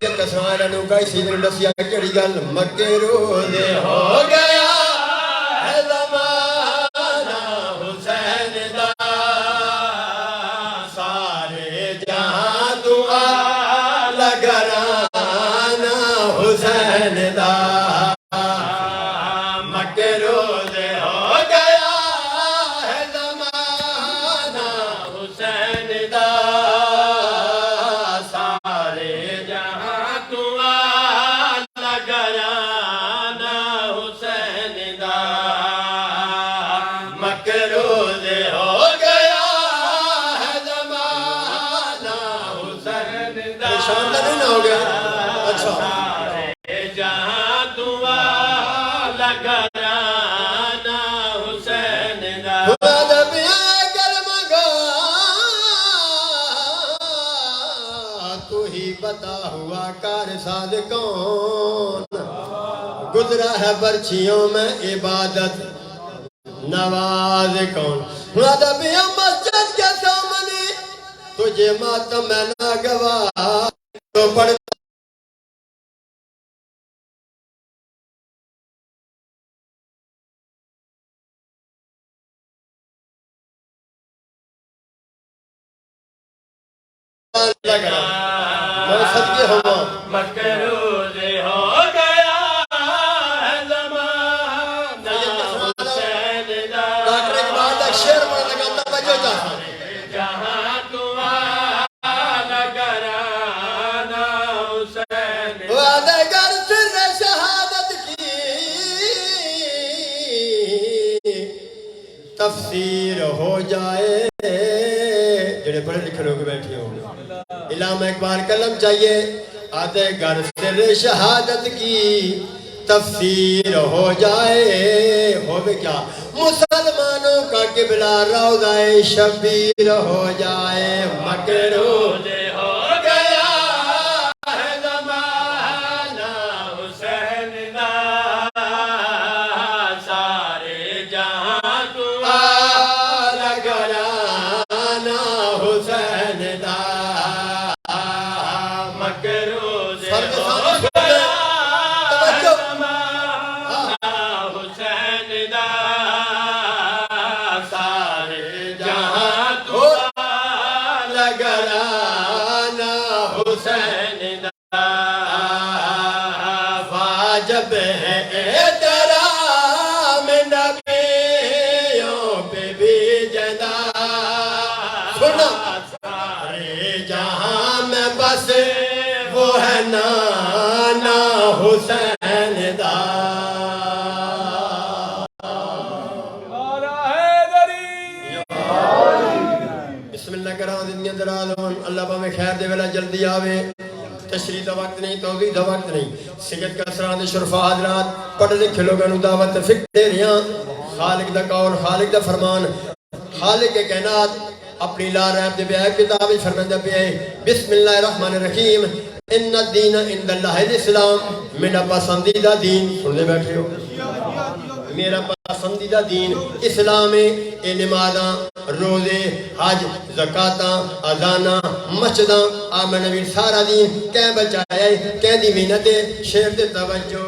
کسانا نو کا اسی دن دسیا کیڑی گل مکے روزے ہو گیا ہے زمانہ حسین دا سارے جہاں دعا لگرانا حسین دا مکے روزے ہو گیا ہے زمانہ حسین دا سارے جہاں دعا لگرانا حسین دا مکے روزے ہو گیا ہے زمانہ حسین دا شاندہ نہیں نہ ہو گیا اچھا سارے جہاں دعا لگرانا حسین دا ادب کرم گا تو ہی بتا ہوا کار ساز کون گزرا ہے برچھیوں میں عبادت نواز کون ادب مسجد کے سامنے تجھے ماتم میں نہ گواہ تو پڑھ لگا میں صدقے ہوا مکے روزے ہو گیا ہے زمانہ حسین دا ڈاکٹر اقبال ایک شعر پڑھ لگا توجہ چاہتا جہاں دعا لگرانا حسین وعدہ گر سر شہادت کی تفسیر ہو جائے جڑے پڑھے لکھے لوگ بیٹھے ہوں علامہ اقبال قلم چاہیے آدھے گر سر شہادت کی تفسیر ہو جائے ہو بھی کیا مسلمانوں کا قبلہ روضہ شبیر ہو جائے مکے روزے ہو گیا ہے زمانہ حسین دا سارے جہاں دعا لگرانا حسین دا مکے روزے ہو گیا ہے زمانہ حسین دا سارے جہاں دعا لگرانا حسین دا واجب ہے احترام نبیوں پہ بھی جدا سنا سارے جہاں میں بس وہ ہے نانا حسین دا بسم اللہ کرام زندگی اندر آدھون اللہ پاہمیں خیر دے ویلا جلدی آوے تشریح دا وقت نہیں توضیح دا وقت نہیں سگت کا اسران شرفا حضرات پڑھ لکھے لوگوں نو دعوت فکر دے رہیاں خالق دا قول خالق دا فرمان خالق کے کائنات اپنی لا ریب دے بیائی کتابی فرمندہ بیائی بسم اللہ الرحمن الرحیم ان الدین عند اللہ الاسلام میرا پسندیدہ دین سن دے بیٹھے ہو میرا پسندیدہ دین اسلام اے نمازاں روزے حج زکاتاں اذاناں مسجداں آمن نبی سارا دین کہیں بچایا ہے کہیں دی محنت شیر دے توجہ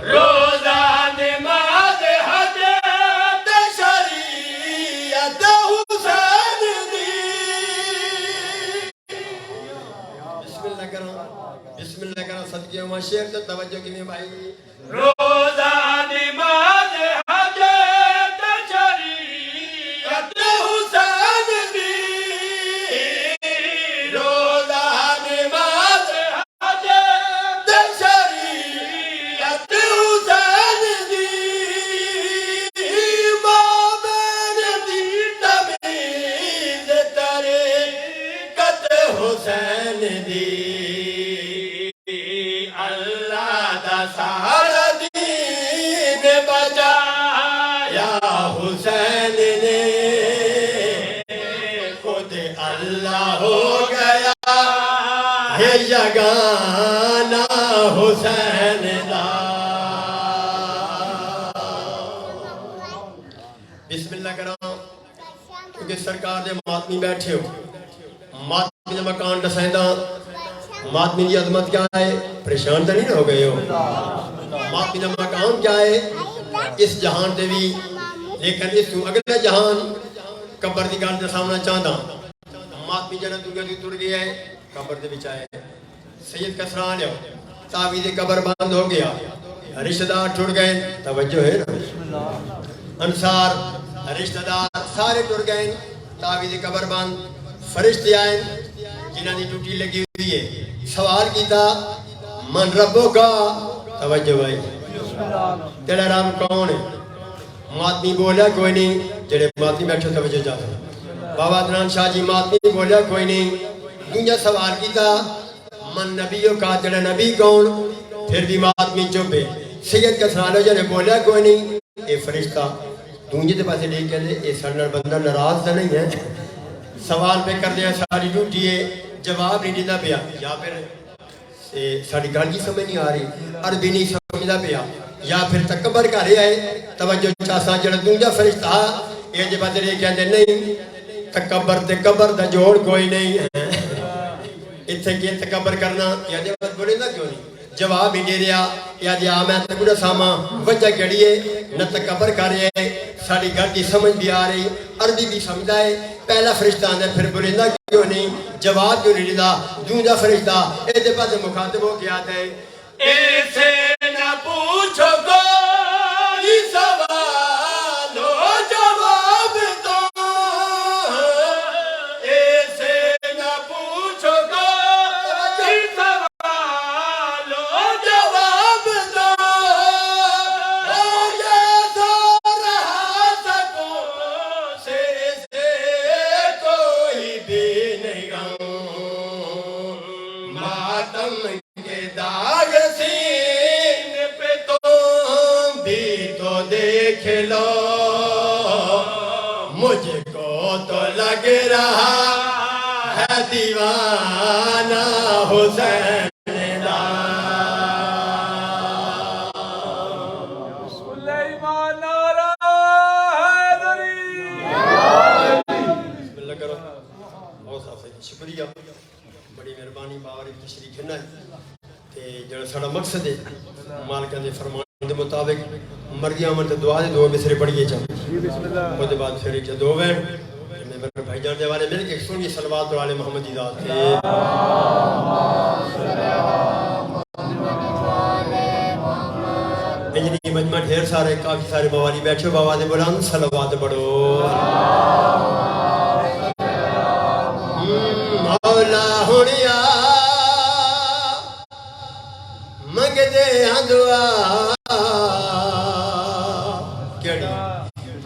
روزہ نماز حج شریعت حسین دی بسم اللہ کرنا صدقے ہوا شیر دے توجہ کی میں بھائی روزہ نماز حج شریعت حسین دی روزہ نماز حج شریعت حسین دی مابین دی تمیز طریقت حسین دی اللہ دا سارا دین بچایا حسین نے خود اللہ ہو گیا ہے یگانہ حسین دا بسم اللہ کرام کیونکہ سرکار دے ماتمی بیٹھے ہو ماتمی دے مکان دسائیں دا ماتمی دی عظمت کیا ہے؟ پریشان تو نہیں ہو گئے ہو؟ ماتمی دا مقام کیا ہے؟ اس جہان دے بھی لیکن اس تو اگلے جہان قبر دی گل دا سامنا چاہتا ماتمی جنت دنیا دی تر گیا ہے قبر دے بچ آئے سید کسرا لیا تعویذ قبر بند ہو گیا رشتہ دار ٹوٹ گئے توجہ ہے نا انصار رشتہ دار سارے ٹوٹ گئے تعویذ قبر بند فرشتے آئے جنہاں دی ڈیوٹی لگی ہوئی ہے سوال کیتا من ربو کا توجہ بھائی تیرا رب کون ہے ماتمی بولیا کوئی نہیں جڑے ماتمی بیٹھے توجہ جاتا بابا عدنان شاہ جی ماتمی بولیا کوئی نہیں دنیا سوال کیتا من نبیوں کا تیرا نبی کون پھر بھی ماتمی چوبے سید کسرالو جنے بولیا کوئی نہیں اے فرشتہ دنیا دے پاسے لے کے لے اے سرنر بندہ ناراض دا نہیں ہے سوال پہ کر دیا ساری ڈیوٹی ہے جواب نہیں دیتا پیا یا پھر ساری گل کی سمجھ نہیں آ رہی عربی نہیں سمجھتا پیا یا پھر تکبر کر رہا ہے توجہ چاسا جڑا دنیا فرشتہ یہ جب بدلے کہتے نہیں تکبر تے قبر دا جوڑ کوئی نہیں ہے اتھے کی تکبر کرنا یا جب بڑے نہ کیوں نہیں جواب ہی دے رہا یا جی میں تکڑا ساما وجہ کیڑی ہے نہ تکبر کر رہے ہیں ساری گل کی سمجھ بھی آ رہی عربی بھی سمجھا ہے پہلا فرشتہ آنے پھر بلندہ کیوں نہیں جواب کیوں نہیں لیتا دوسرا فرشتہ ایدے پاس مخاطب ہو کے آتا ہے ایسے نہ پوچھو کوئی سوال ہو جواب دو ایسے نہ پوچھو کوئی سوال ہو جواب دو اور یہ تو رہا سکوں سے کوئی بھی نہیں گاؤں ماتم کے داغ سین پہ تم بھی تو دیکھ لو مجھ کو تو لگ رہا ہے دیوانہ حسین دا سلیمان نعرہ حیدری بسم اللہ کرو بہت صاحب شکریہ بڑی مہربانی باوری تشریف ہے تے جڑا ساڈا مقصد ہے مالکاں دے فرمان دے مطابق مرگیاں من تے دعا دے دو مصرے پڑھیے چاہیے بسم اللہ او دے بعد پھر ایک دو وین میرے بھائی جان دے والے مل کے سنی صلوات علی محمد دی ذات تے انجنی مجمع ڈھیر سارے کافی سارے موالی بیٹھے بابا دے بلند صلوات پڑھو مولا ہونیا منگ دے ہاں دعا کیڑی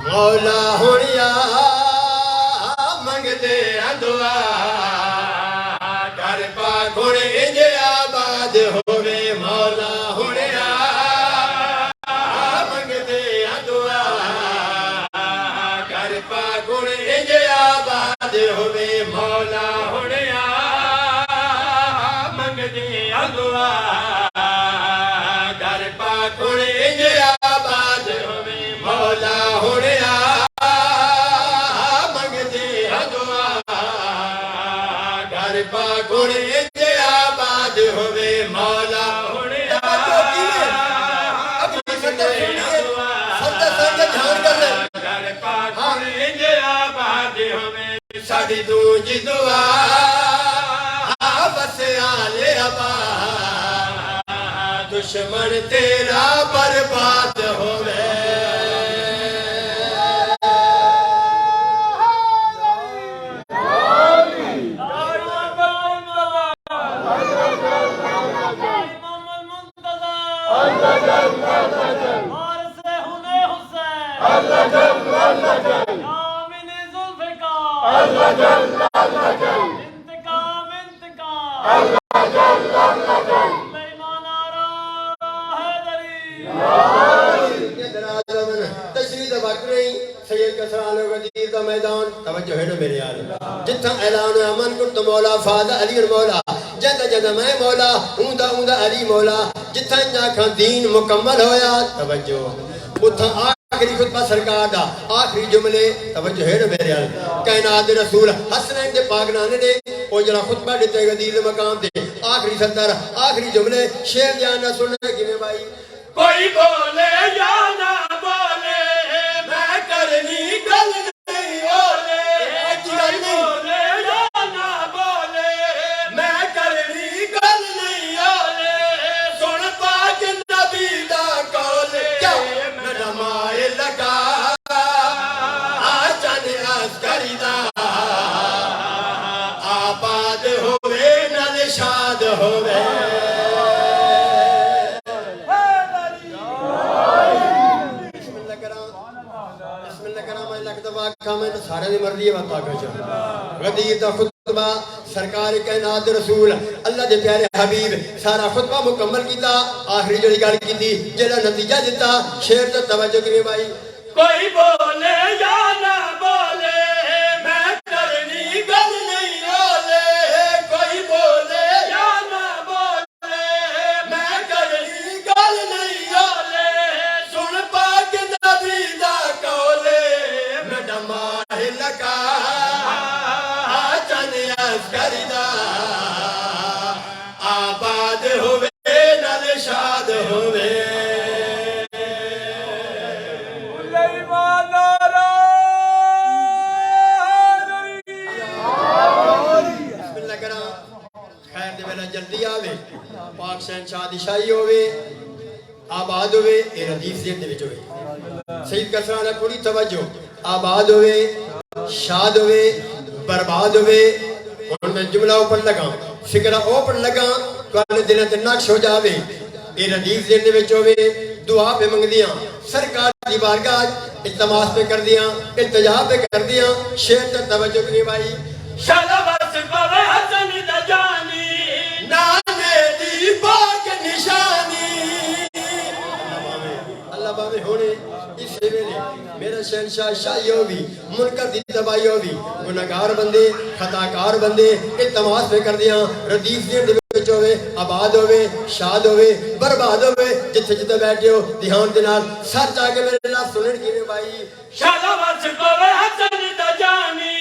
مولا ہونیا منگ دے ہاں دعا گھر پاک ہونے انج آباد ہوئے مولا ہونیا منگ دے ہاں دعا گھر پاک ہونے انج آباد ہوئے مولا ہونیا منگ دے ہاں دعا گھر پاک ہونے انج آباد ہوئے مولا ہونیا منگ دے ہاں دعا گھر پاک ہونے انج آباد ہوئے مولا ہونیا اپنی سنتے سنیے سنتے سنتے دھیان کر لیں گھر پاک ہونے انج آباد ہوئے ساڑی دونجی دعا بس آلے ابا دشمن تیرا برباد ہوئے جتھا اعلان امن کن مولا فاض علی مولا جد جد میں مولا اوندہ اوندہ علی مولا جتھا جاکھاں دین مکمل ہویا توجہ اتھا آخری خطبہ سرکار دا آخری جملے توجہ ہے نا میرے حال کائنات رسول حسنین دے پاک نانے نے وہ جڑا خطبہ دیتے غدیر مقام دے آخری ستر آخری جملے شیر جانا سننے کی میں بھائی کوئی بولے یا نہ بولے میں کرنی گل نہیں بولے کوئی بولے یا نہ بولے میں کرنی گل نہیں بولے سن پاک نبی دا کولے میں نمائے لگا آچان عسکری دا آباد ہوئے نل شاد ہوئے میں سارے دی مرضی ہے بات آگا چاہتا غدیر دا خطبہ سرکار کائنات رسول اللہ دے پیارے حبیب سارا خطبہ مکمل کیتا آخری جڑی گال کی تھی جڑا نتیجہ دیتا شیر تا توجہ کی بھائی کوئی بولے یا نہ بولے میں کرنی گل نہیں بولے کوئی بولے یا نہ بولے میں کرنی گل نہیں بولے سن پاک نبی دا کولے میں ڈماہ لگا آچان عسکری دا آباد ہوئے نل شاد ہوئے جلدی آوے پاک شہنشاہ دی شاہی ہوئے آباد ہوئے اے ردیف زیر دے وچ ہوئے سید کسرانہ پوری توجہ آباد ہوئے شاد ہوئے برباد ہوئے ان میں جملہ اوپر لگا فکرہ اوپر لگا کوانے دلیں تے نقش ہو جاوے اے ردیف زیر دے وچ ہوئے دعا پہ منگ دیاں سرکار دی بارگاہ التماس پہ کر دیاں التجا پہ کر دیاں شیر تے توجہ کرنی بھائی شالا بس پاوے حسن دا جانی نانے دی پاک نشانی اللہ باوے ہونے اس ویلے میرا شہنشاہ شاہی ہوگی منکر دی تباہی ہوگی گناہگار بندے خطاکار بندے التماس پہ کر دیاں ردیف دیر دے وچ ہوئے آباد ہوئے شاد ہوئے برباد ہوئے جتھے جتھے بیٹھے ہو دھیان دے نال سر جا کے میرے نال سنن کی میں بھائی شالا بس پاوے حسن دا جانی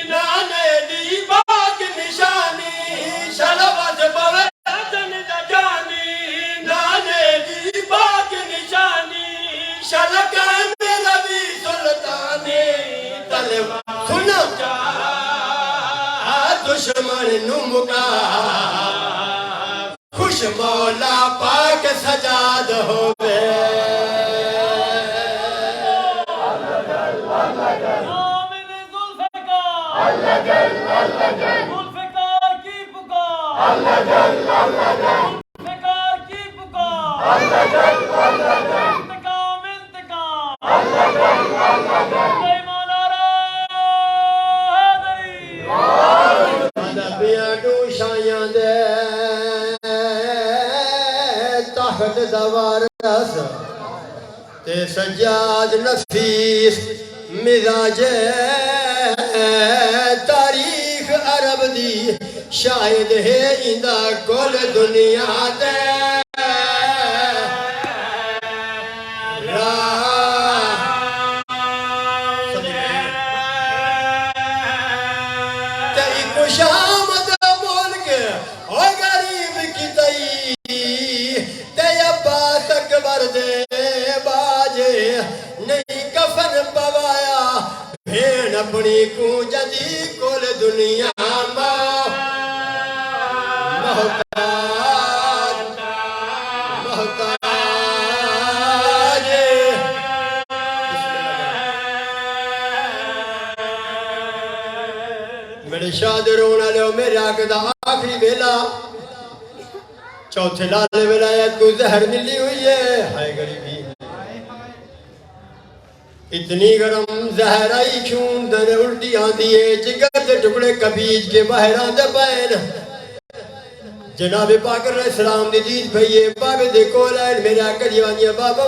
نانے دی پاک نشانی شالا بس پاوے حسن دا جانی نانے دی پاک نشانی شالا کائے میرا بھی سلطانی تلوار سنو دشمن نمکا خوش مولا پاک سجاد ہوئے اللہ جل اللہ جل ذوالفقار کی پکار اللہ جل اللہ جل ذوالفقار کی پکار اللہ جل اللہ جل انتقام انتقام اللہ جل اللہ جل ایمان آرادری نبیاں ڈوشائیاں دے تحت دوارس تے سجاد نفیس مزاج تاریخ عرب دی شاہد ہے اندہ کل دنیا دے تیری کشامت ملک او غریب کی تئی تے ابا تکبر دے باجے نہیں کفن پوایا بھین اپنی کو جدی کل دنیا محتاج میرے شاد رونا لے میرے آقا دا آخری ویلا چوتھے لالے ولایت کو زہر ملی ہوئی ہے ہائے غریبی اتنی گرم زہر آئی کیوں دن الٹی آندھی ہے جگر دے ٹکڑے کبیج کے باہران دے بین جناب پاک علیہ السلام دی دید بھئیے بابے دے کولائن میرے آقا دیوانیہ بابا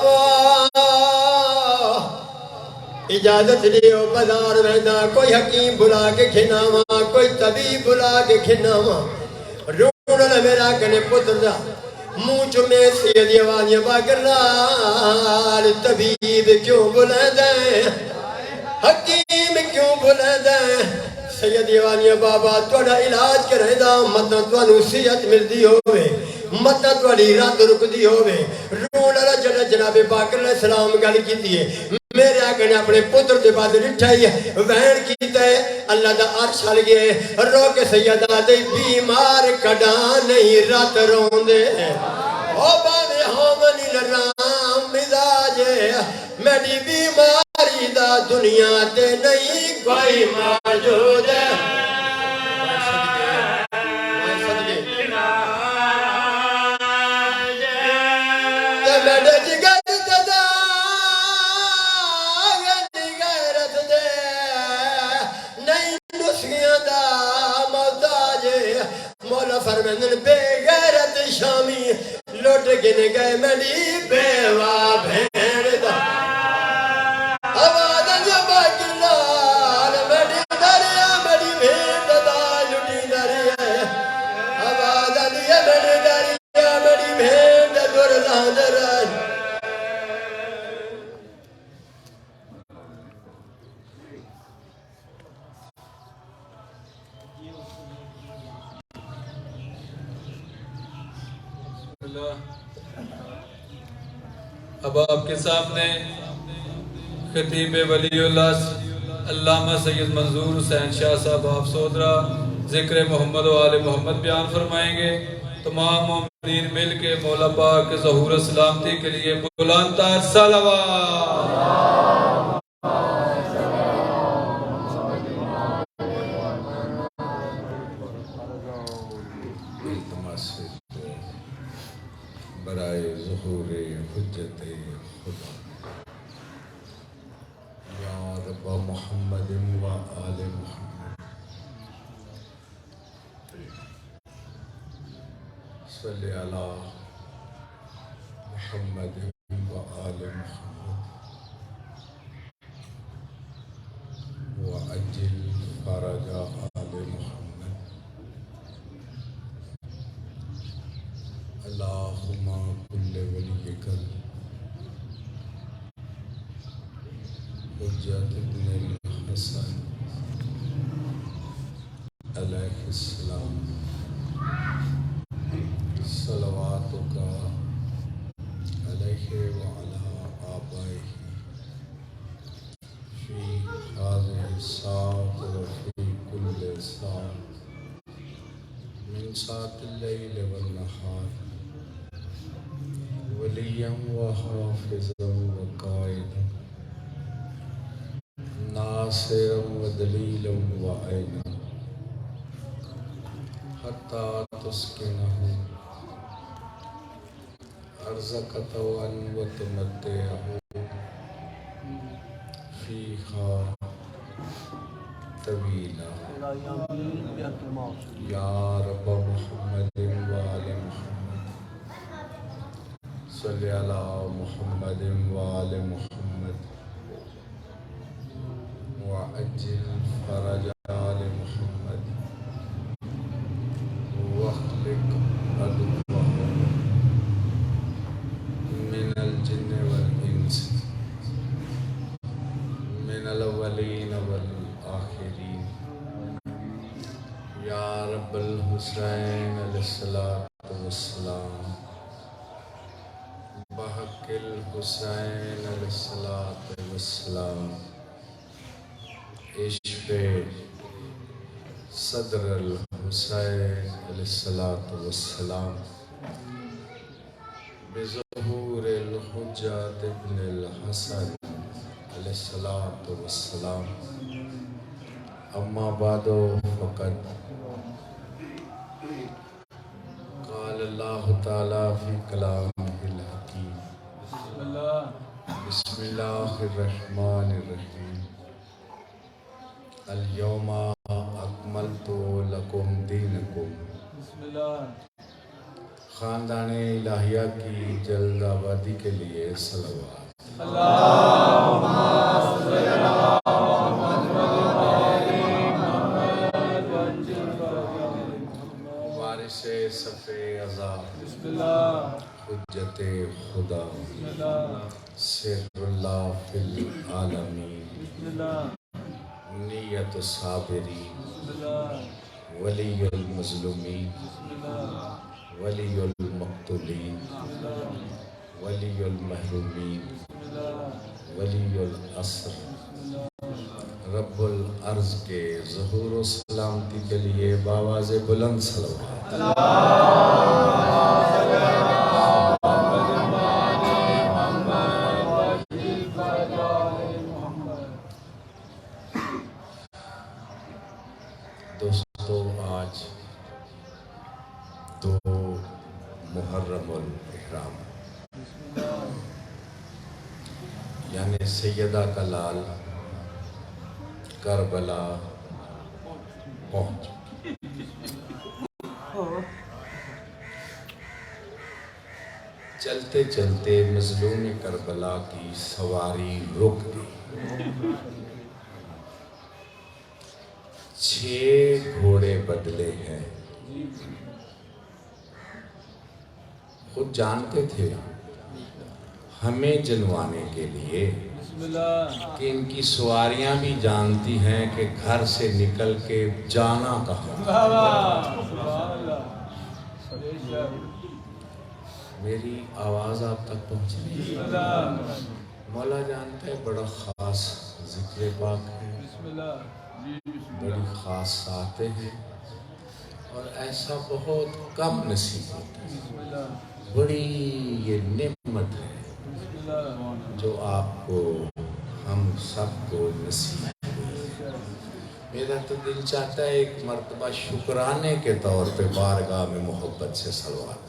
اجازت لیو بازار مہدہ کوئی حکیم بلا کے کھناما کوئی طبیب بلا کے کھناما رونا میرا آقا نے پتر دا منہ چمے سیدی آوازیں باگرال طبیب کیوں بلند ہے حکیم کیوں بلند ہے سیدی آوازیں بابا توڑا علاج کریں دا مطلب توانو صحت مل دی ہوئے مطلب توڑی رات رک دی ہوئے رون اللہ جناب باقر علیہ السلام گل کی دیئے میرے آقا نے اپنے پتر دے بعد رٹھائی وین کیتا ہے اللہ دا عرش حل گئے رو کے سیدہ دے بیمار کڑا نہیں رات رون دے او باوے ہومنی لرام مزاج میری بیماری دا دنیا تے نہیں کوئی موجود ہے میرے جگر ددا غیرت دے نہیں نسخیاں دا محتاج مولا فرمندن بے غیرت شامی لوٹ گن گئے میری بیوہ بھین دا آوازن جبا کلال میری دریا میری بھین دا لٹی دریا آوازن یہ میری دریا میری بھین دا دور لاندر اب آپ کے سامنے خطیب ولی اللہ علامہ سید منظور حسین شاہ صاحب آپ سودرہ ذکر محمد و آل محمد بیان فرمائیں گے تمام مومنین مل کے مولا پاک کے ظہور سلامتی کے لیے بلند تر صلوات برائے ظہور حجت خدا یا رب محمد و آل محمد صلی علی محمد و آل محمد و عجل فرج آل محمد اللہم کل ولیک حجت ابن الحسن علیہ السلام صلواتک علیہ وعلا آبائہ فی هذه الساعة وفی کل ساعة من ساعة الليل والنهار وليا وحافظا وقائدا ناصرا ودليلا وعينا حتى تسكنه أرزق طوعا وتمتعه فيها طويلا يا رب محمد وآل محمد صلی علی محمد وآل محمد وعجل فرج آل محمد واخلق عدوهم من الجن والانس من الاولین والآخرین یا رب الحسین علیہ السلام بحق الحسین علیہ السلام عشق صدر الحسین علیہ السلام بظہور الحجت ابن الحسن علیہ السلام اما بعد فقط قال اللہ تعالی فی کلامہ الحکیم بسم اللہ الرحمن الرحیم اليوم اکملت لکم دینکم خاندان الہیہ کی جلد آبادی کے لیے صلوات اللہم صلی علی محمد وارث صف عزا بسم اللہ حجت خدا بسم اللہ سر اللہ فی العالمین بسم اللہ نیت صابری بسم اللہ ولی المظلومین بسم اللہ ولی المقتولین بسم اللہ ولی المحرومین بسم اللہ ولی العصر بسم اللہ رب العرض کے ظہور و سلامتی کے لیے بآواز بلند صلوات دوستو، آج 2 محرم الاحرام یعنی سیدہ کا لال کربلا پہنچ چلتے چلتے مظلوم کربلا کی سواری رک گئی 6 گھوڑے بدلے ہیں. خود جانتے تھے ہمیں جنوانے کے لیے بسم اللہ کہ ان کی سواریاں بھی جانتی ہیں کہ گھر سے نکل کے جانا کہاں. میری آواز آپ تک پہنچ رہی ہے؟ مولا جانتا ہے بڑا خاص ذکر پاک ہے، بڑی خاص ساتیں ہیں، اور ایسا بہت کم نصیب ہوتا ہے. بڑی یہ نعمت ہے جو آپ کو ہم سب کو نصیب ہوئی. میرا تو دل چاہتا ہے ایک مرتبہ شکرانے کے طور پہ بارگاہ میں محبت سے صلوات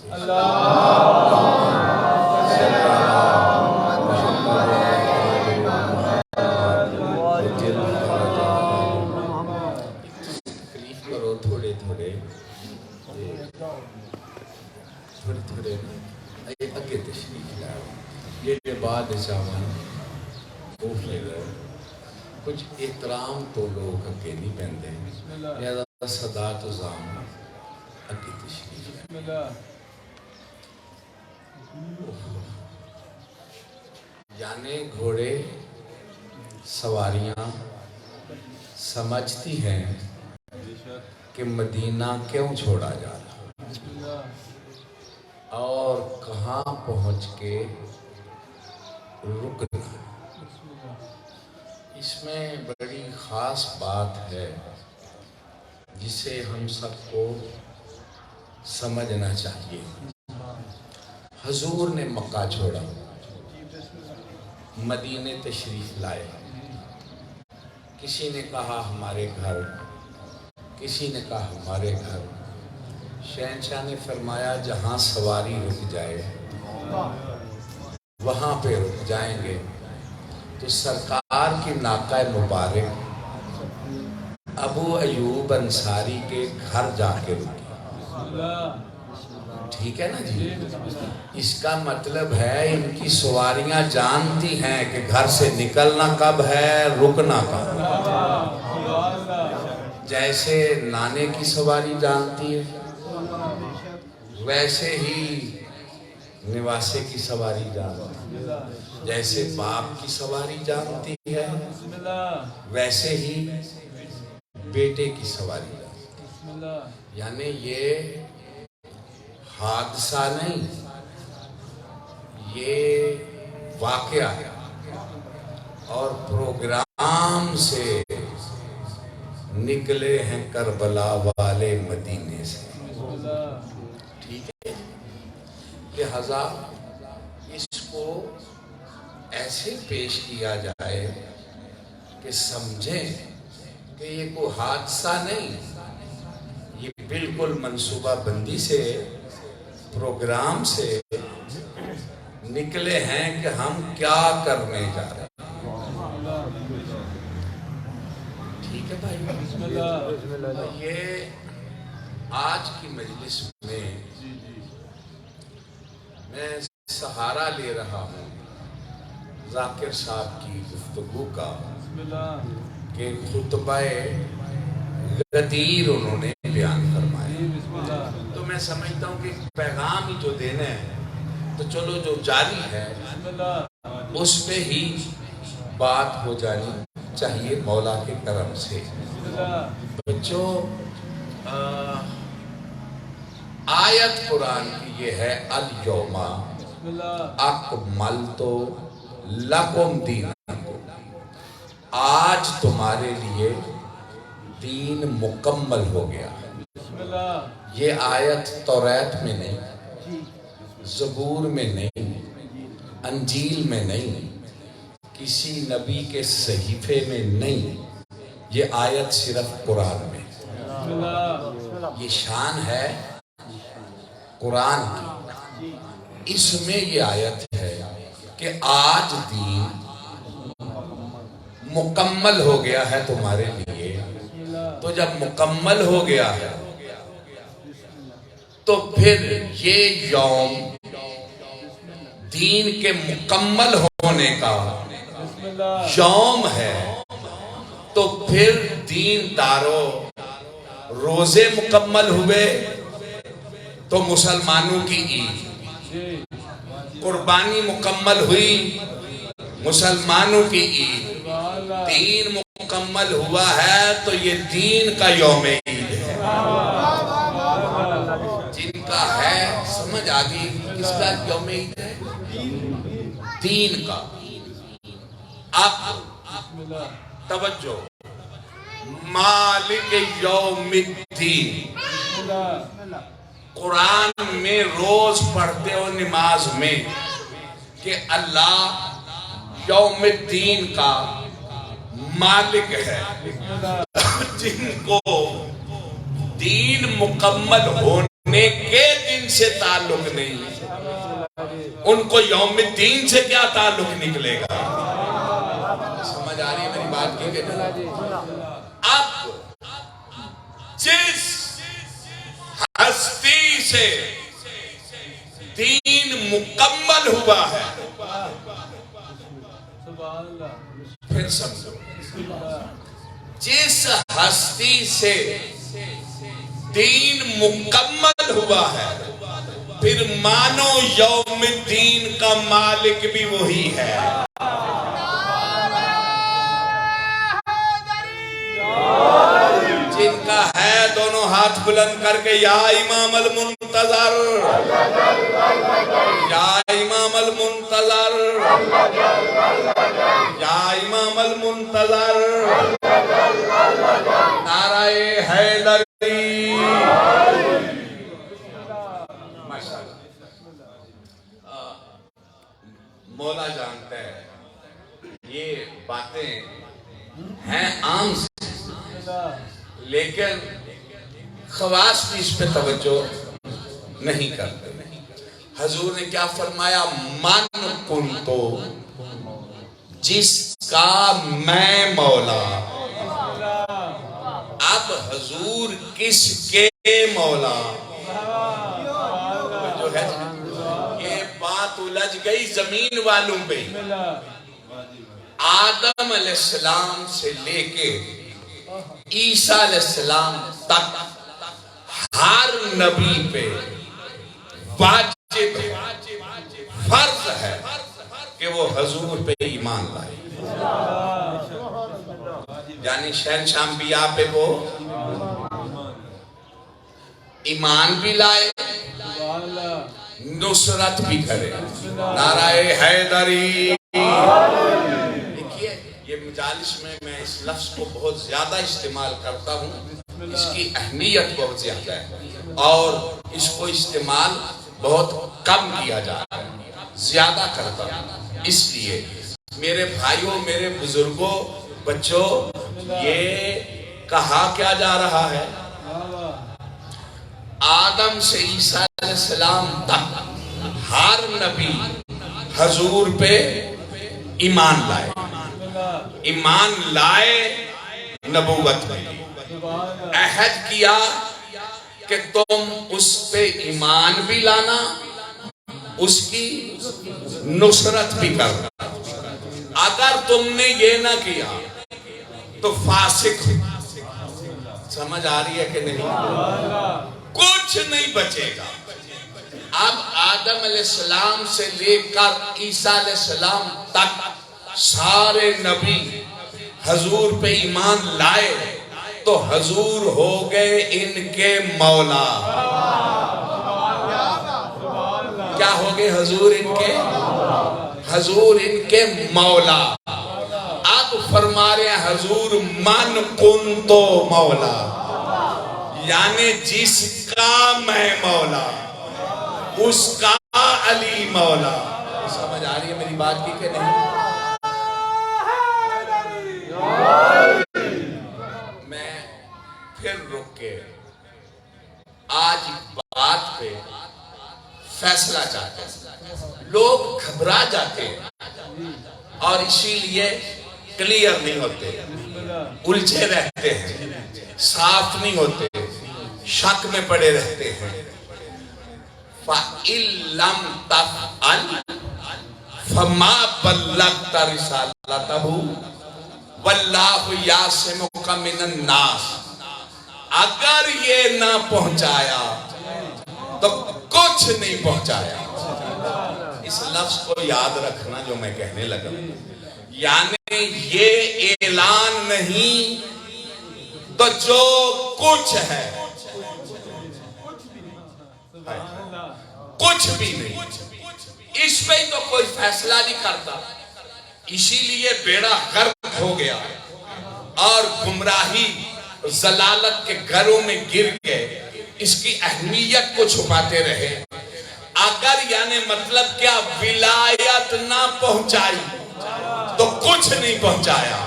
تکلیف کرو. تھوڑے اگے تشریف لاؤ. یہ بعد چاول خوف لے گئے. کچھ احترام تو لوگ اگے نہیں پہنتے، لہذا صدا تو زام اگے تشریف لاؤ. یعنی گھوڑے سواریاں سمجھتی ہیں کہ مدینہ کیوں چھوڑا جا رہا اور کہاں پہنچ کے رکنا. اس میں بڑی خاص بات ہے جسے ہم سب کو سمجھنا چاہیے. حضور نے مکہ چھوڑا، مدینے تشریف لائے. کسی نے کہا ہمارے گھر، کسی نے کہا ہمارے گھر. شہنشاہ نے فرمایا جہاں سواری رک جائے وہاں پہ رک جائیں گے. تو سرکار کی ناقہ مبارک ابو ایوب انصاری کے گھر جا کے رکی. ٹھیک ہے نا جی؟ اس کا مطلب ہے ان کی سواریاں جانتی ہیں کہ گھر سے نکلنا کب ہے، رکنا کب. جیسے نانے کی سواری جانتی ہے ویسے ہی نواسے کی سواری جانتی ہے. جیسے باپ کی سواری جانتی ہے ویسے ہی بیٹے کی سواری جانتی ہے. یعنی یہ حادثہ نہیں، یہ واقعہ اور پروگرام سے نکلے ہیں کربلا والے مدینے سے. ٹھیک ہے، لہذا اس کو ایسے پیش کیا جائے کہ سمجھیں کہ یہ کوئی حادثہ نہیں، یہ بالکل منصوبہ بندی سے، پروگرام سے نکلے ہیں کہ ہم کیا کرنے جا رہے ہیں. ٹھیک ہے بھائی. یہ آج کی مجلس میں میں سہارا لے رہا ہوں ذاکر صاحب کی گفتگو کا کہ خطبہ غدیر انہوں نے بیان فرمایا. تو میں سمجھتا ہوں کہ پیغام ہی جو دینا ہے تو چلو جو جاری ہے اس پہ ہی بات ہو جانی چاہیے مولا کے کرم سے. بچوں آیت قرآن کی یہ ہے الیوم اکملت لکم دینکم، آج تمہارے لیے دین مکمل ہو گیا. یہ آیت توریت میں نہیں، زبور میں نہیں، انجیل میں نہیں، کسی نبی کے صحیفے میں نہیں، یہ آیت صرف قرآن میں. یہ شان ہے قرآن کی. اس میں یہ آیت ہے کہ آج دین مکمل ہو گیا ہے تمہارے لیے. تو جب مکمل ہو گیا ہے تو پھر یہ یوم دین کے مکمل ہونے کا یوم ہے. تو پھر دین دارو روزے مکمل ہوئے تو مسلمانوں کی عید، قربانی مکمل ہوئی مسلمانوں کی عید، دین مکمل ہوا ہے تو یہ دین کا یوم عید ہے. جن کا ہے سمجھ آگئی کس کا یوم عید ہے؟ دین کا. اب توجہ، مالک یوم الدین قرآن میں روز پڑھتے ہو نماز میں کہ اللہ یوم الدین کا مالک ہے. جن کو دین مکمل ہونے کے دن سے تعلق نہیں، ان کو یوم الدین سے کیا تعلق نکلے گا؟ سمجھ آ رہی ہے میری بات کی کہ نہیں؟ اب جس ہستی سے دین مکمل ہوا ہے، پھر سمجھو، جس ہستی سے دین مکمل ہوا ہے پھر مانو یوم الدین کا مالک بھی وہی ہے. جن کا ہے دونوں ہاتھ بلند کر کے یا امام المنتظر، یا امام المنتظر، یا امام المنتظر، نعرہ حیدری. مولا جانتا ہے یہ باتیں ہیں عام سے، لیکن خواص بھی اس پہ توجہ نہیں کرتے. حضور نے کیا فرمایا؟ من کنتو، جس کا میں مولا. اب حضور کس کے مولا؟ جو ہے یہ بات الجھ گئی زمین والوں پہ. آدم علیہ السلام سے لے کے عیسیٰ علیہ السلام تک ہر نبی پہ واجب فرض ہے کہ وہ حضور پہ ایمان لائے. یعنی شہنشاہ انبیاء پہ وہ ایمان بھی لائے، نصرت بھی کرے. نعرہ حیدری. دیکھیے یہ مجالس میں اس لفظ کو بہت زیادہ استعمال کرتا ہوں، اس کی اہمیت بہت زیادہ ہے اور اس کو استعمال بہت کم کیا جاتا ہے، زیادہ کرتا ہوں. اس لیے میرے بھائیوں، میرے بزرگوں، بچوں، یہ کہا کیا جا رہا ہے؟ آدم سے عیسیٰ علیہ السلام تک ہر نبی حضور پہ ایمان لائے. ایمان لائے، نبوت میں عہد کیا کہ تم اس پہ ایمان بھی لانا، اس کی نصرت بھی کرنا. اگر تم نے یہ نہ کیا تو فاسق. سمجھ آ رہی ہے کہ نہیں؟ کچھ نہیں بچے گا۔ اب آدم علیہ السلام سے لے کر عیسیٰ علیہ السلام تک سارے نبی حضور پہ ایمان لائے تو حضور ہو گئے ان کے مولا۔ کیا ہو گئے حضور ان کے؟ حضور ان کے مولا۔ اب فرما رہے ہیں حضور من کنتو مولا، یعنی جس کا میں مولا اس کا علی مولا۔ سمجھ آ رہی ہے میری بات کی کہ نہیں؟ میں پھر رک کے آج بات پہ فیصلہ چاہتا ہوں۔ لوگ گھبرا جاتے ہیں اور اسی لیے کلیئر نہیں ہوتے، الجھے رہتے ہیں، صاف نہیں ہوتے، شک میں پڑے رہتے ہیں۔ فَإِن لَمْ تَفْعَلْ فَمَا بَلَّغْتَ رِسَالَتَهُ وَاللَّهُ يَعْصِمُكَ مِنَ النَّاسِ۔ اگر یہ نہ پہنچایا تو کچھ نہیں پہنچایا۔ اس لفظ کو یاد رکھنا جو میں کہنے لگا، یعنی یہ اعلان نہیں تو جو کچھ ہے کچھ بھی نہیں، اس پہ تو کوئی فیصلہ نہیں کرتا، اسی لیے بیڑا غرق ہو گیا اور گمراہی ضلالت کے گھروں میں گر گئے، اس کی اہمیت کو چھپاتے رہے۔ اگر یعنی مطلب کیا ولایت نہ پہنچائی تو کچھ نہیں پہنچایا،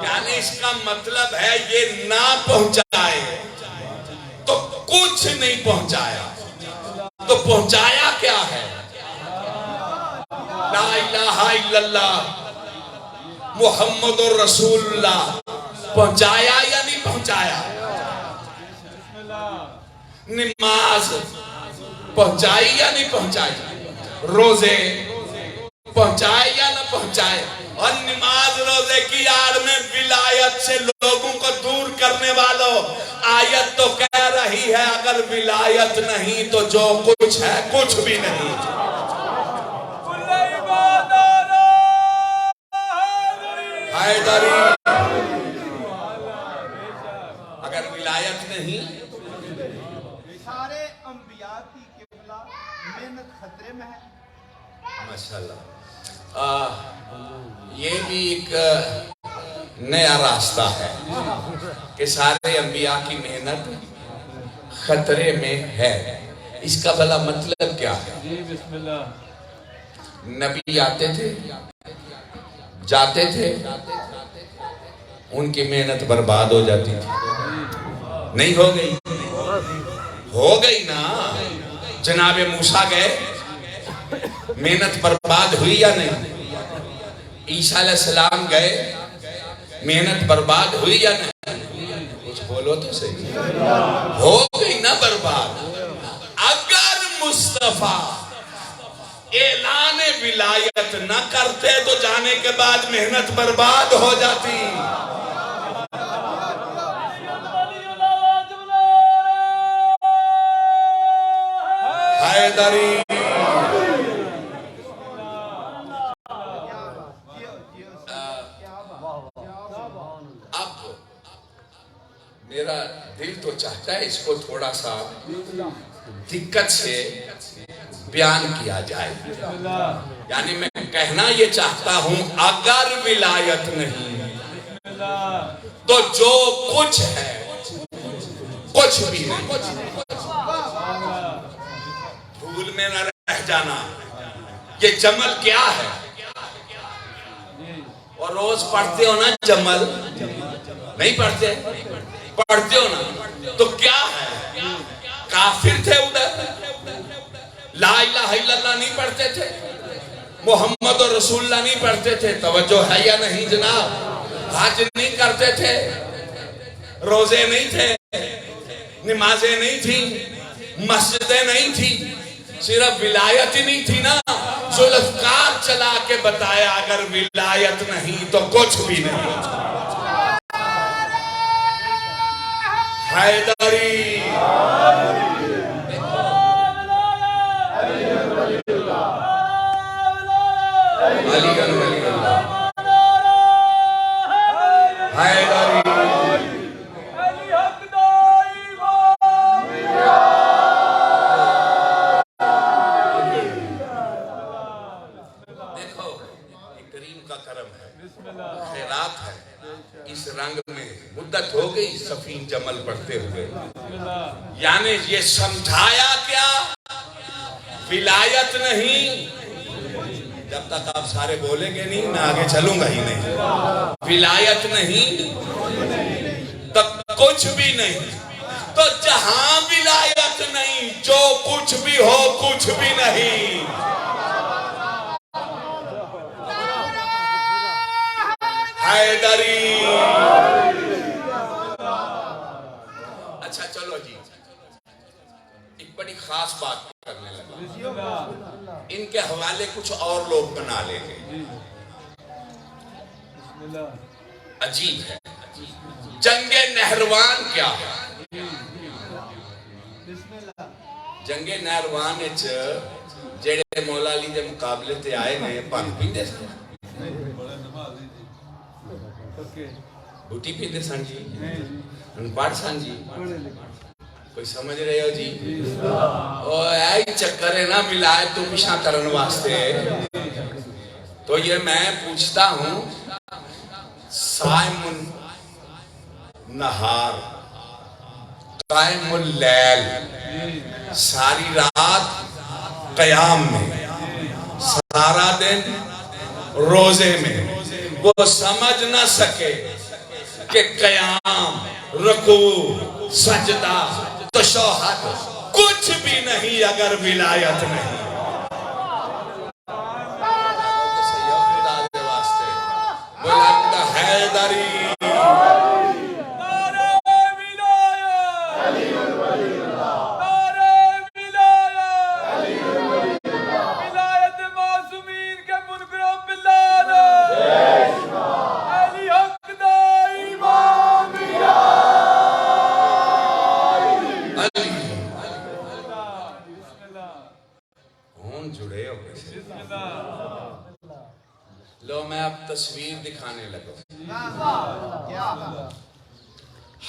یعنی اس کا مطلب ہے یہ نہ پہنچائے تو کچھ نہیں پہنچایا، تو پہنچایا کیا ہے؟ لا الہ الا اللہ محمد رسول اللہ پہنچایا یا نہیں پہنچایا؟ نماز پہنچائی یا نہیں پہنچائی؟ روزے پہنچائے یا نہ پہنچائے؟ اور نماز روزے کی آڑ میں ولایت سے لوگوں کو دور کرنے والوں، آیت تو کہہ رہی ہے اگر ولایت نہیں تو جو کچھ ہے کچھ بھی نہیں۔ حیدری اگر ولایت نہیں، سارے انبیاء کی قبلہ محنت خطرے میں ہے۔ ماشاءاللہ یہ بھی ایک نیا راستہ ہے کہ سارے انبیاء کی محنت خطرے میں ہے۔ اس کا بھلا مطلب کیا ہے؟ نبی آتے تھے، جاتے تھے، ان کی محنت برباد ہو جاتی تھی، نہیں ہو گئی؟ ہو گئی نا۔ جناب موسیٰ گئے، محنت برباد ہوئی یا نہیں؟ عیسیٰ علیہ السلام گئے، محنت برباد ہوئی یا نہیں؟ کچھ بولو تو صحیح، ہو گئی نا برباد۔ اگر مصطفیٰ اعلان ولایت نہ کرتے تو جانے کے بعد محنت برباد ہو جاتی۔ حیدری اب میرا دل تو چاہتا ہے اس کو تھوڑا سا دقت سے بیان کیا جائے، یعنی میں کہنا یہ چاہتا ہوں اگر ولایت نہیں تو جو کچھ ہے کچھ بھی نہیں۔ بھول میں نہ رہ جانا، یہ جمل کیا ہے؟ اور روز پڑھتے ہو نا جمل؟ نہیں پڑھتے؟ پڑھتے ہو نا؟ تو کیا ہے؟ کافر تھے ادھر، لا الہ الا اللہ نہیں پڑھتے تھے، محمد رسول اللہ نہیں پڑھتے تھے، توجہ ہے یا نہیں جناب؟ حج نہیں کرتے تھے، روزے نہیں تھے، نمازیں نہیں تھیں، مسجدیں نہیں تھیں، صرف ولایت ہی نہیں تھی نا۔ ذوالفقار چلا کے بتایا اگر ولایت نہیں تو کچھ بھی نہیں۔ حیدری علی گڑھ حیدری دیکھو یہ کریم کا کرم ہے، خیرات ہے. اس رنگ میں مدت ہو گئی سفین جمل پڑھتے ہوئے. یعنی یہ سمجھایا کیا؟ ولایت نہیں. جب تک آپ سارے بولیں گے نہیں میں آگے چلوں گا ہی نہیں. ولایت نہیں تو کچھ بھی نہیں. تو جہاں ولایت نہیں جو کچھ بھی ہو کچھ بھی نہیں. حیدری. اچھا چلو جی ایک بڑی خاص بات کرنے لگا. ان کے حوالے کچھ اور لوگ بنا لیں گے. عجیب ہے. جنگ نہروان کیا ہے؟ جنگ نہروان جڑے مولا علی دے مقابلے تے آئے نے پن پیندے سن، بوٹی پیندے سن جی، پڑھ سن جی. کوئی سمجھ رہے ہو جی؟ ایک چکر ہے نا ولایت تو پیچھا کرن واسطے. تو یہ میں پوچھتا ہوں صائم النہار قائم اللیل ساری رات قیام میں سارا دن روزے میں وہ سمجھ نہ سکے کہ قیام رکوع سجدہ تشہد کچھ بھی نہیں اگر ولایت نہیں. بلند حیدری لو میں اب تصویر دکھانے لگا.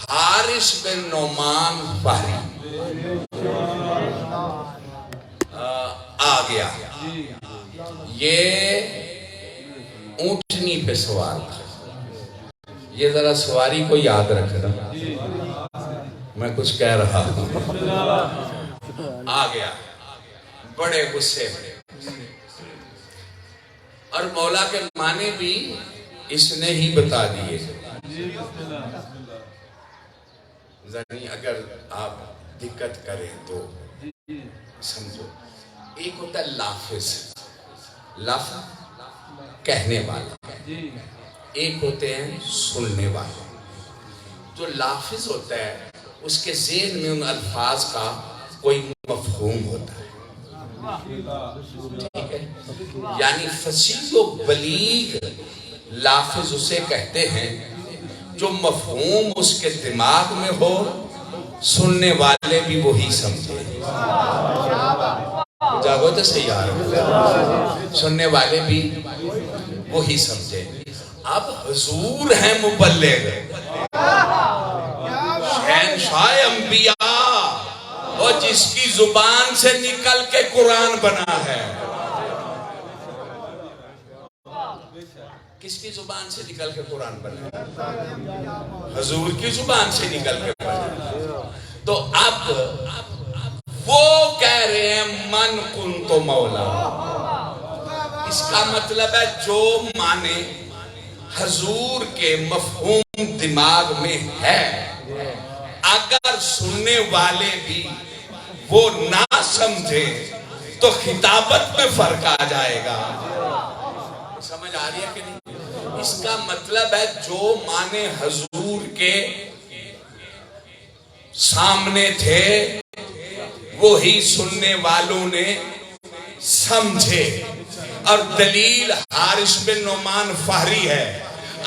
حارث بن نعمان فہری آ گیا. یہ اونٹنی پہ سوار تھا. یہ ذرا سواری کو یاد رکھنا میں کچھ کہہ رہا ہوں. آ گیا بڑے غصے میں اور مولا کے معنی بھی اس نے ہی بتا دیے. ذرا اگر آپ دقت کریں تو سمجھو. ایک ہوتا ہے لافظ، لفظ کہنے والا. ایک ہوتے ہیں سننے والے. جو لافظ ہوتا ہے اس کے ذہن میں ان الفاظ کا کوئی مفہوم ہوتا ہے. ٹھیک ہے، یعنی فصیح و بلیغ لافظ اسے کہتے ہیں جو مفہوم اس کے دماغ میں ہو سننے والے بھی وہی سمجھے. جاگو تو صحیح آ رہا سننے والے بھی وہی سمجھے. اب حضور ہیں مبلغ شہنشاہ انبیاء اور جس کی زبان سے نکل کے قرآن بنا ہے. کس کی زبان سے نکل کے قرآن بنا ہے؟ حضور کی زبان سے نکل کے بنا. تو اب وہ کہہ رہے ہیں من کنت مولا. اس کا مطلب ہے جو معنی حضور کے مفہوم دماغ میں ہے اگر سننے والے بھی وہ نہ سمجھے تو خطابت میں فرق آ جائے گا. سمجھ آ رہی ہے کہ نہیں؟ اس کا مطلب ہے جو معنی حضور کے سامنے تھے وہی سننے والوں نے سمجھے. اور دلیل حارث بن نعمان فہری ہے.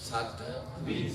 7:20।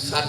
7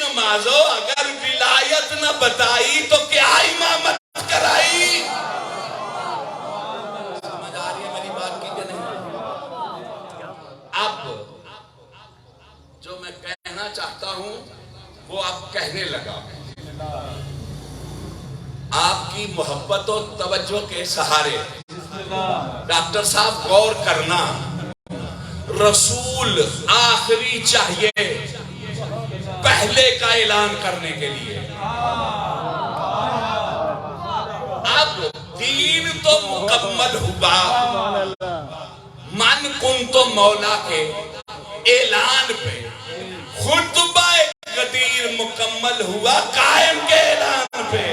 نمازو اگر ولایت نہ بتائی تو کیا امامت کرائی؟ سمجھ آ رہی ہے میری بات کی کہ نہیں؟ اب جو میں کہنا چاہتا ہوں وہ اب کہنے لگا آپ کی محبت و توجہ کے سہارے. ڈاکٹر صاحب غور کرنا، رسول آخری چاہیے پہلے کا اعلان کرنے کے لیے. اب دین تو مکمل ہوا، من کن تو مولا کے اعلان پہ. خطبہ غدیر مکمل ہوا قائم کے اعلان پہ.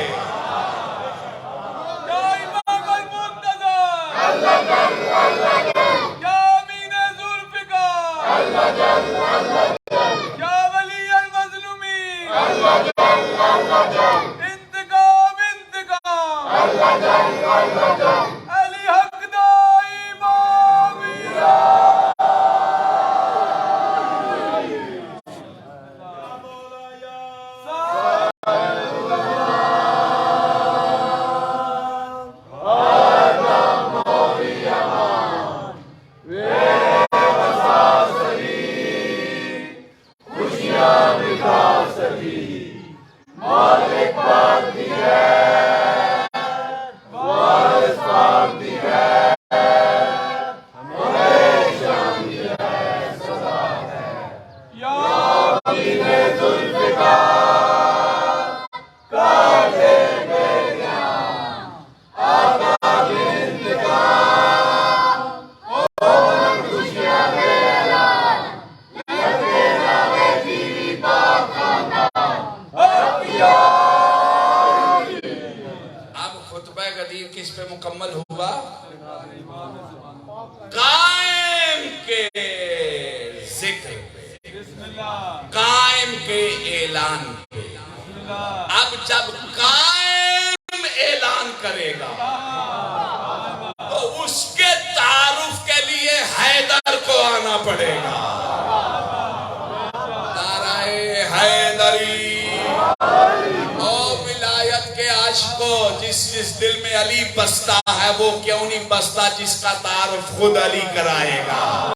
جس کا تعارف خود علی کرائے گا.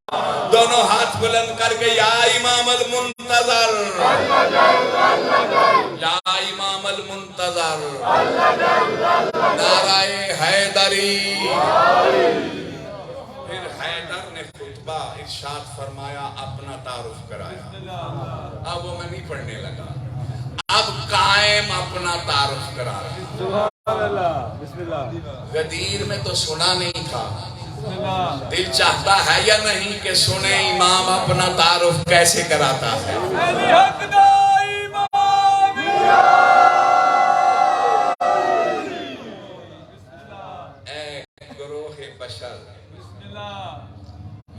دونوں ہاتھ بلند کر کے یا امام المنتظر، یا امام المنتظر، نعرہ حیدری. پھر حیدر نے خطبہ ارشاد فرمایا، اپنا تعارف کرایا. اب وہ میں نہیں پڑھنے لگا، اب قائم اپنا تعارف کرا رہا. غدیر میں تو سنا نہیں تھا، دل چاہتا ہے یا نہیں کہ سنے امام اپنا تعارف کیسے کراتا ہے. اے گروہ بشر،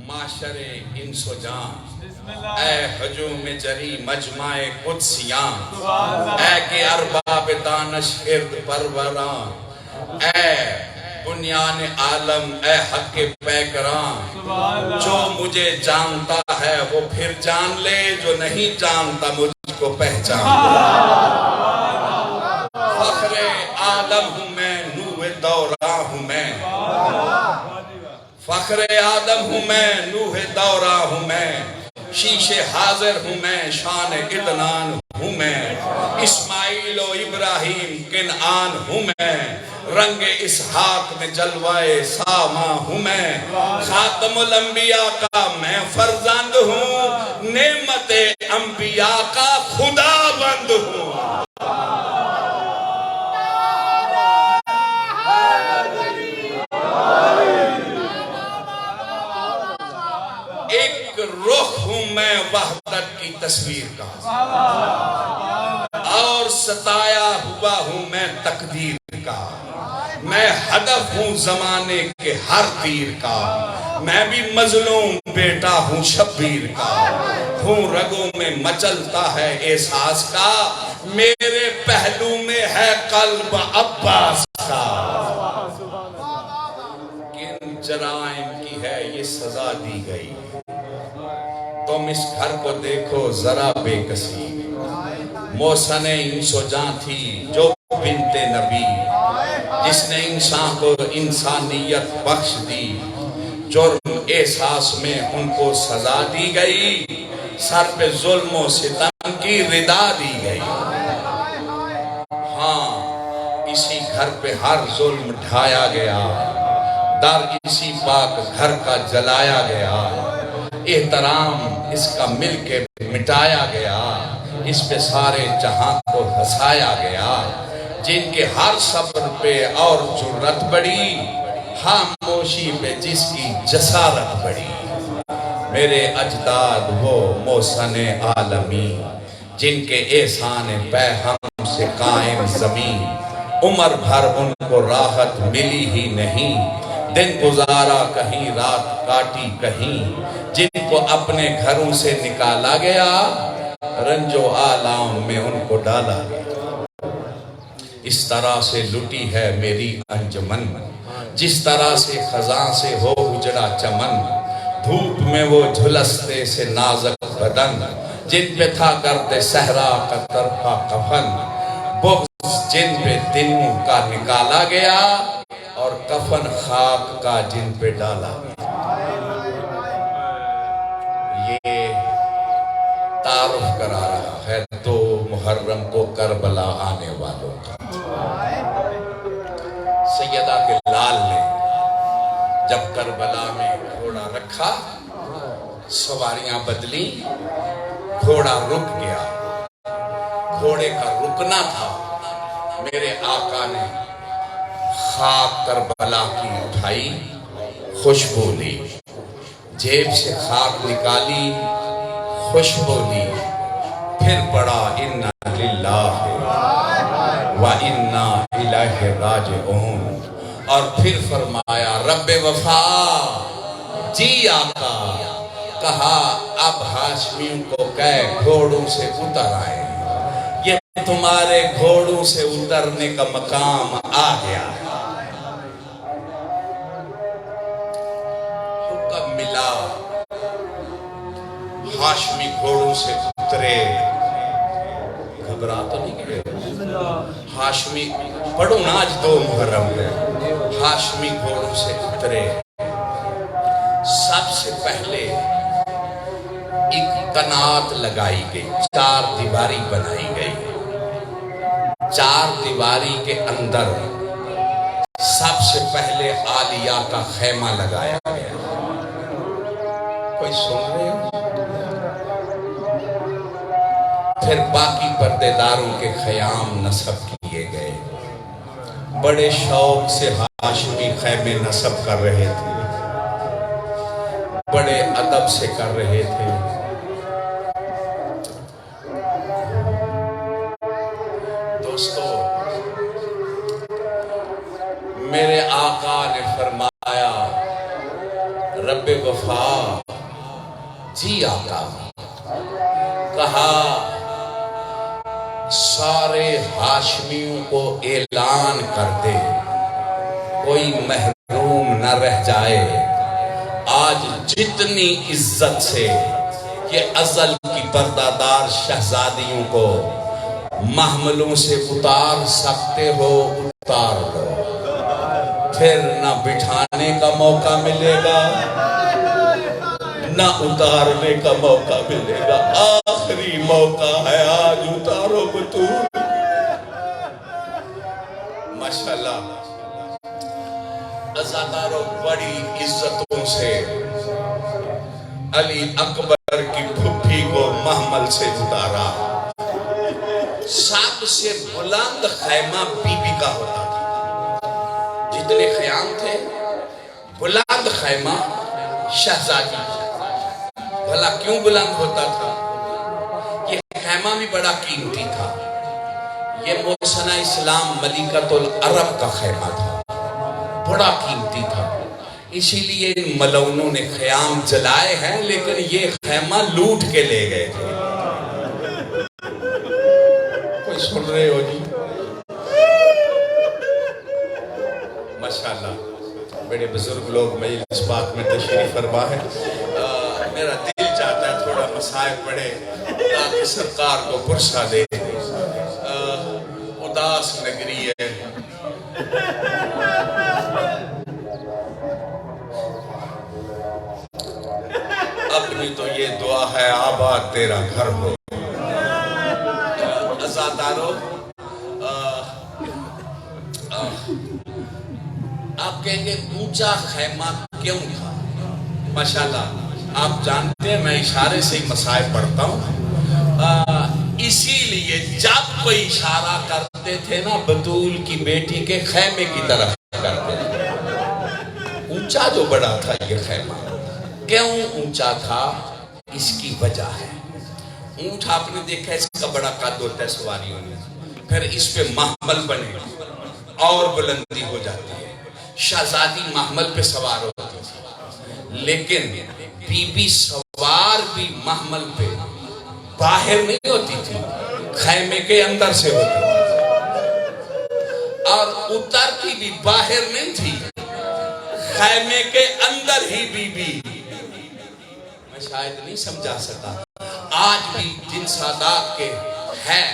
معاشر انس و جان، اے ہجوم جری مجمع قدسیاں، اے کہ ارباب دانش گرد پروران، اے بنیان عالم، اے حق پیکران. جو مجھے جانتا ہے وہ پھر جان لے، جو نہیں جانتا مجھ کو پہچان. فخر عالم ہوں میں، نوح دوراں ہوں میں. فخر آدم ہوں میں، نوح دوراں ہوں میں. شیش حاضر ہوں میں، شان ادنان ہوں میں. اسماعیل و ابراہیم کنعان ہوں میں. رنگ اسحاق میں جلوائے ساما ہوں میں. خاتم الانبیاء کا میں فرزند ہوں، نعمت انبیاء کا خدا بند ہوں. ایک رخ ہوں میں وحدت کی تصویر کا، اور ستایا ہوا ہوں میں تقدیر کا. میں ہدف ہوں زمانے کے ہر تیر کا، میں بھی مظلوم بیٹا ہوں شبیر کا. ہوں رگوں میں مچلتا ہے احساس کا، میرے پہلو میں ہے قلب عباس کا. کن جرائم کی ہے یہ سزا دی گئی، تم اس گھر کو دیکھو ذرا بے کسی. موسن انسو جان تھی جو بنت نبی، جس نے انسان کو انسانیت بخش دی، جرم احساس میں ان کو سزا دی گئی، سر پہ ظلم و ستم کی ردا دی گئی۔ ہاں اسی گھر پہ ہر ظلم ڈھایا گیا، در اسی پاک گھر کا جلایا گیا، احترام اس کا مل کے مٹایا گیا، اس پہ سارے جہاں کو ہنسایا گیا۔ جن کے ہر صبر پہ اور جرت بڑی، خاموشی پہ جس کی جسارت بڑی۔ میرے اجداد وہ محسن عالمی، جن کے احسان پہ ہم سے قائم زمین، عمر بھر ان کو راحت ملی ہی نہیں، دن گزارا کہیں رات کاٹی کہیں، جن کو اپنے گھروں سے نکالا گیا، رنج و آلام میں ان کو ڈالا گیا۔ اس طرح سے لٹی ہے میری انجمن، جس طرح سے خزاں سے ہو اجڑا چمن، دھوپ میں وہ جھلستے سے نازک بدن، جن پہ تھا کرتے صحرا کا طرفہ کفن، بغض جن پہ دلوں کا نکالا گیا، اور کفن خاک کا جن پہ ڈالا گیا۔ یہ تعارف کرا رہا ہے 2 محرم کو کربلا آنے والوں کا۔ سیدہ کے لال نے جب کربلا میں گھوڑا رکھا، سواریاں بدلی، گھوڑا رک گیا۔ گھوڑے کا رکنا تھا، میرے آقا نے خاک کربلا کی اٹھائی، خوشبو لی، جیب سے خاک نکالی، خوشبو لی، پھر پڑا اِنَّا لِلَّهِ وَإِنَّا إِلَيْهِ رَاجِعُونَ، اور پھر فرمایا رب وفا جی آقا، کہا اب ہاشمیوں کو کہہ گھوڑوں سے اتر آئے، یہ تمہارے گھوڑوں سے اترنے کا مقام آ گیا۔ حکم ملا، ہاشمی گھوڑوں سے اترے، گھبرا تو نہیں گئے؟ ہاشمی پڑھو نا آج 2 محرم ہے، ہاشمی گھوڑوں سے اترے۔ سب سے پہلے ایک قنات لگائی گئی، 4 دیواری بنائی گئی، 4 دیواری کے اندر سب سے پہلے عالیہ کا خیمہ لگایا گیا۔ کوئی سن رہے ہو؟ پھر باقی پردے داروں کے خیام نصب کیے گئے، بڑے شوق سے ہاشمی خیمے نصب کر رہے تھے، بڑے ادب سے کر رہے تھے۔ دوستو، میرے آقا نے فرمایا رب وفا جی آقا، کہا سارے ہاشمیوں کو اعلان کر دے، کوئی محروم نہ رہ جائے، آج جتنی عزت سے یہ ازل کی پردہ دار شہزادیوں کو محملوں سے اتار سکتے ہو اتار دو، پھر نہ بٹھانے کا موقع ملے گا نہ اتارنے کا موقع ملے گا، آخری موقع ہے، آج اتارو بطول۔ ماشاءاللہ عزاداروں بڑی عزتوں سے علی اکبر کی پھپھی کو محمل سے اتارا۔ سب سے بلند خیمہ بی بی کا ہوتا تھا، جتنے خیام تھے بلند خیمہ شہزادی۔ بھلا کیوں بلند ہوتا تھا؟ یہ خیمہ بھی بڑا قیمتی تھا، یہ محسنہ اسلام ملکۃ العرب کا خیمہ تھا، بڑا قیمتی تھا، اسی لیے ان ملونوں نے خیام جلائے ہیں، لیکن یہ خیمہ لوٹ کے لے گئے تھے۔ کوئی سن رہے ہو جی؟ ماشاءاللہ بڑے بزرگ لوگ مجلس پاک میں تشریف فرما ہے، میرا دل چاہتا ہے تھوڑا مسائل پڑھے تاکہ سرکار کو پرسہ دے۔ ہے آباد تیرا گھر ہو. عزادارو، آپ کہیں گے اونچا خیمہ کیوں تھا؟ ماشاءاللہ آپ جانتے ہیں میں اشارے سے ہی مسائل پڑھتا ہوں. اسی لیے جب کوئی اشارہ کرتے تھے نا بطول کی بیٹی کے خیمے کی طرف کرتے تھے. اونچا جو بڑا تھا یہ خیمہ. کیوں اونچا تھا؟ اس کی وجہ ہے. اونٹ آپ نے دیکھا اس کا بڑا قد ہوتا ہے سواریوں میں، پھر اس پہ محمل بنے اور بلندی ہو جاتی ہے. شہزادی محمل پہ سوار ہوتی تھی، لیکن بی بی سوار بھی محمل پہ باہر نہیں ہوتی تھی، خیمے کے اندر سے ہوتی تھی، اور اترتی بھی باہر نہیں تھی، خیمے کے اندر ہی بی بی. میں شاید نہیں سمجھا سکتا. آج بھی جن سادات کے ہے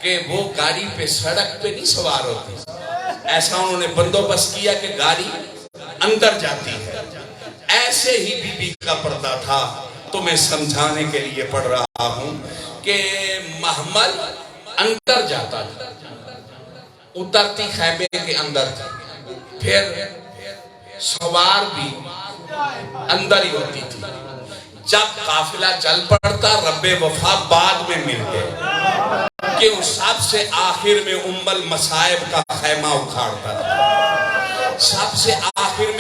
کہ وہ گاڑی پہ سڑک پہ نہیں سوار ہوتی، ایسا انہوں نے بندوبست کیا کہ گاڑی اندر جاتی ہے. ایسے ہی بی بی کا پردہ تھا. تو میں سمجھانے کے لیے پڑھ رہا ہوں کہ محمل اندر جاتا تھا، اترتی خیمے کے اندر تھی، پھر سوار بھی اندر ہی ہوتی تھی. جب قافلہ چل پڑتا رب وفا بعد میں مل گئے کہ اس سب سے آخر میں ام المصائب کا خیمہ اکھاڑتا تھا. سب سے آخر میں